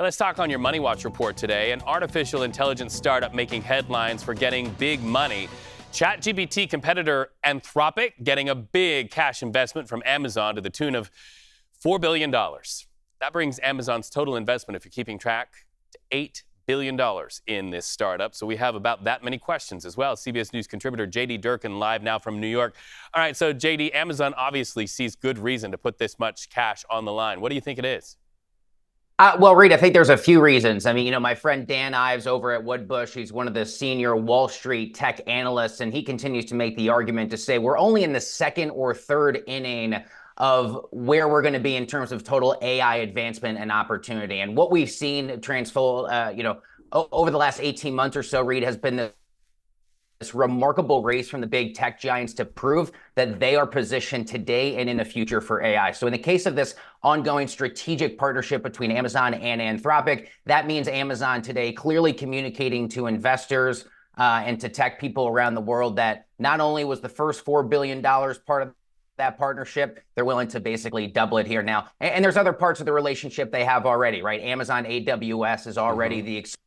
Let's talk on your Money Watch report today. An artificial intelligence startup making headlines for getting big money. ChatGPT competitor Anthropic getting a big cash investment from Amazon to the tune of $4 billion. That brings Amazon's total investment, if you're keeping track, to $8 billion in this startup. So we have about that many questions as well. CBS News contributor J.D. Durkin live now from New York. All right, so J.D., Amazon obviously sees good reason to put this much cash on the line. What do you think it is? Well, Reed, I think there's a few reasons. I mean, my friend Dan Ives over at Woodbush, he's one of the senior Wall Street tech analysts, and he continues to make the argument to say we're only in the second or third inning of where we're going to be in terms of total AI advancement and opportunity. And what we've seen over the last 18 months or so, Reed, has been this remarkable race from the big tech giants to prove that they are positioned today and in the future for AI. So in the case of this ongoing strategic partnership between Amazon and Anthropic, that means Amazon today clearly communicating to investors and to tech people around the world that not only was the first $4 billion part of that partnership, they're willing to basically double it here now. And there's other parts of the relationship they have already, right? Amazon AWS is already the exclusive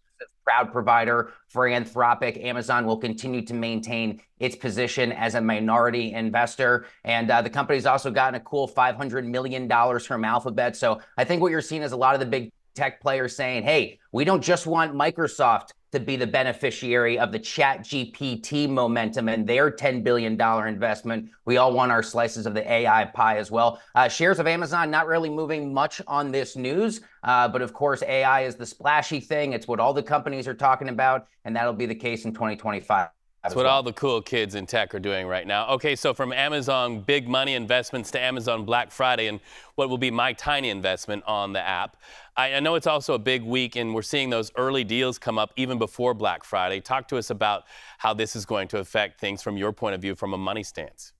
proud provider for Anthropic. Amazon will continue to maintain its position as a minority investor. And the company's also gotten a cool $500 million from Alphabet. So I think what you're seeing is a lot of the big tech players saying, hey, we don't just want Microsoft to be the beneficiary of the ChatGPT momentum and their $10 billion investment. We all want our slices of the AI pie as well. Shares of Amazon not really moving much on this news, but of course, AI is the splashy thing. It's what all the companies are talking about, and that'll be the case in 2025. That's what all the cool kids in tech are doing right now. Okay, so from Amazon big money investments to Amazon Black Friday and what will be my tiny investment on the app. I know it's also a big week, and we're seeing those early deals come up even before Black Friday. Talk to us about how this is going to affect things from your point of view from a money stance.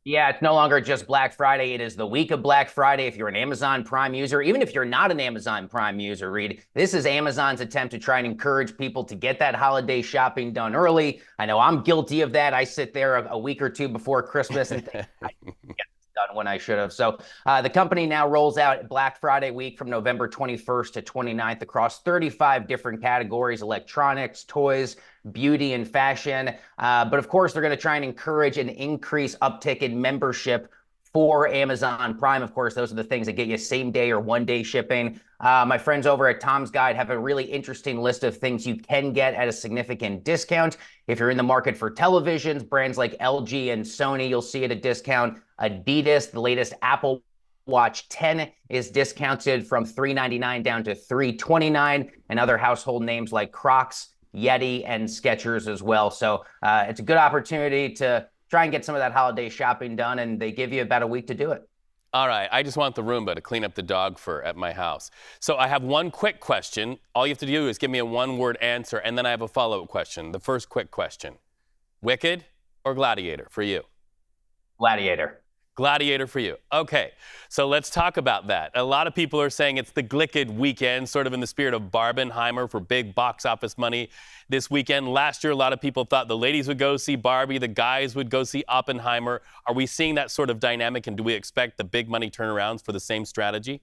Yeah, it's no longer just Black Friday. It is the week of Black Friday. If you're an Amazon Prime user, even if you're not an Amazon Prime user, Reed, this is Amazon's attempt to try and encourage people to get that holiday shopping done early. I know I'm guilty of that. I sit there a week or two before Christmas and think, I get this done when I should have. So the company now rolls out Black Friday week from November 21st to 29th across 35 different categories: electronics, toys, beauty, and fashion. But of course, they're going to try and encourage an increased uptick in membership for Amazon Prime. Of course, those are the things that get you same day or one day shipping. My friends over at Tom's Guide have a really interesting list of things you can get at a significant discount. If you're in the market for televisions, brands like LG and Sony, you'll see at a discount. Adidas, the latest Apple Watch 10 is discounted from $399 down to $329, and other household names like Crocs, Yeti, and Skechers as well. So it's a good opportunity to try and get some of that holiday shopping done, and they give you about a week to do it. All right, I just want the Roomba to clean up the dog fur at my house. So I have one quick question. All you have to do is give me a one-word answer, and then I have a follow-up question. The first quick question: Wicked or Gladiator for you? Gladiator. Gladiator for you. Okay, so let's talk about that. A lot of people are saying it's the Glicked Weekend, sort of in the spirit of Barbenheimer for big box office money this weekend. Last year, a lot of people thought the ladies would go see Barbie, the guys would go see Oppenheimer. Are we seeing that sort of dynamic, and do we expect the big money turnarounds for the same strategy?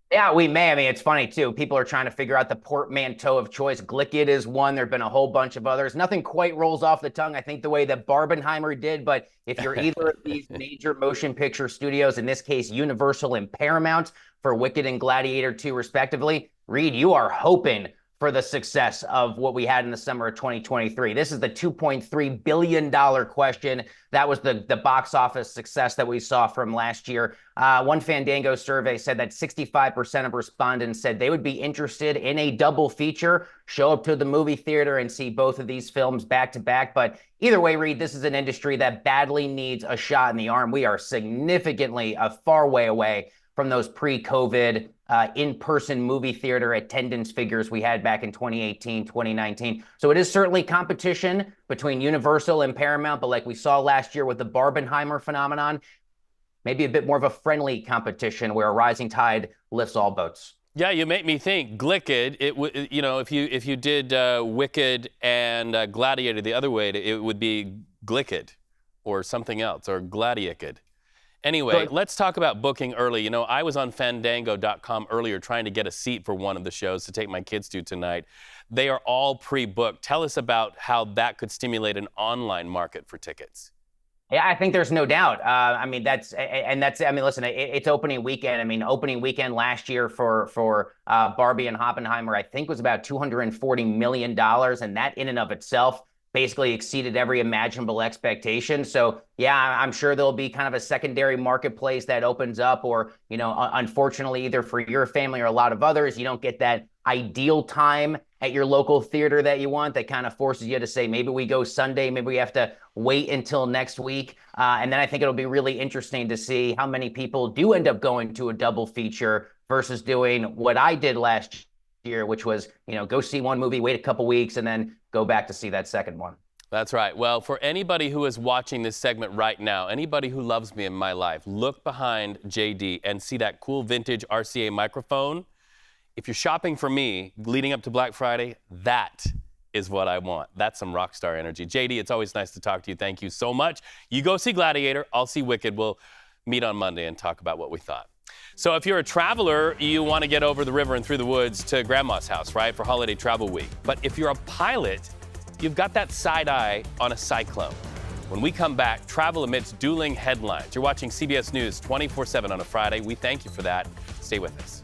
Yeah, we may. I mean, it's funny, too. People are trying to figure out the portmanteau of choice. Glicked is one. There have been a whole bunch of others. Nothing quite rolls off the tongue, I think, the way that Barbenheimer did. But if you're either of these major motion picture studios, in this case, Universal and Paramount, for Wicked and Gladiator 2, respectively, Reed, you are hoping for the success of what we had in the summer of 2023. This is the $2.3 billion question. That was the box office success that we saw from last year. One Fandango survey said that 65% of respondents said they would be interested in a double feature, show up to the movie theater and see both of these films back to back. But either way, Reed, this is an industry that badly needs a shot in the arm. We are significantly a far way away from those pre-COVID in-person movie theater attendance figures we had back in 2018, 2019. So it is certainly competition between Universal and Paramount, but like we saw last year with the Barbenheimer phenomenon, maybe a bit more of a friendly competition where a rising tide lifts all boats. Yeah, you make me think. Glicked, if you did Wicked and Gladiator the other way, it would be Glicked or something else, or Gladiated. Anyway, let's talk about booking early. You know, I was on Fandango.com earlier trying to get a seat for one of the shows to take my kids to tonight. They are all pre-booked. Tell us about how that could stimulate an online market for tickets. Yeah, I think there's no doubt. I mean, listen, it's opening weekend. I mean, opening weekend last year for Barbie and Oppenheimer, I think was about $240 million. And that in and of itself basically exceeded every imaginable expectation. So yeah, I'm sure there'll be kind of a secondary marketplace that opens up, or, you know, unfortunately, either for your family or a lot of others, you don't get that ideal time at your local theater that you want. That kind of forces you to say, maybe we go Sunday, maybe we have to wait until next week. And then I think it'll be really interesting to see how many people do end up going to a double feature versus doing what I did last year, which was, you know, go see one movie, wait a couple weeks, and then go back to see that second one. That's right. Well, for anybody who is watching this segment right now, anybody who loves me in my life, look behind JD and see that cool vintage RCA microphone. If you're shopping for me leading up to Black Friday, that is what I want. That's some rock star energy. JD, it's always nice to talk to you. Thank you so much. You go see Gladiator. I'll see Wicked. We'll meet on Monday and talk about what we thought. So if you're a traveler, you want to get over the river and through the woods to Grandma's house, right, for holiday travel week. But if you're a pilot, you've got that side eye on a cyclone. When we come back, travel amidst dueling headlines. You're watching CBS News 24/7 on a Friday. We thank you for that. Stay with us.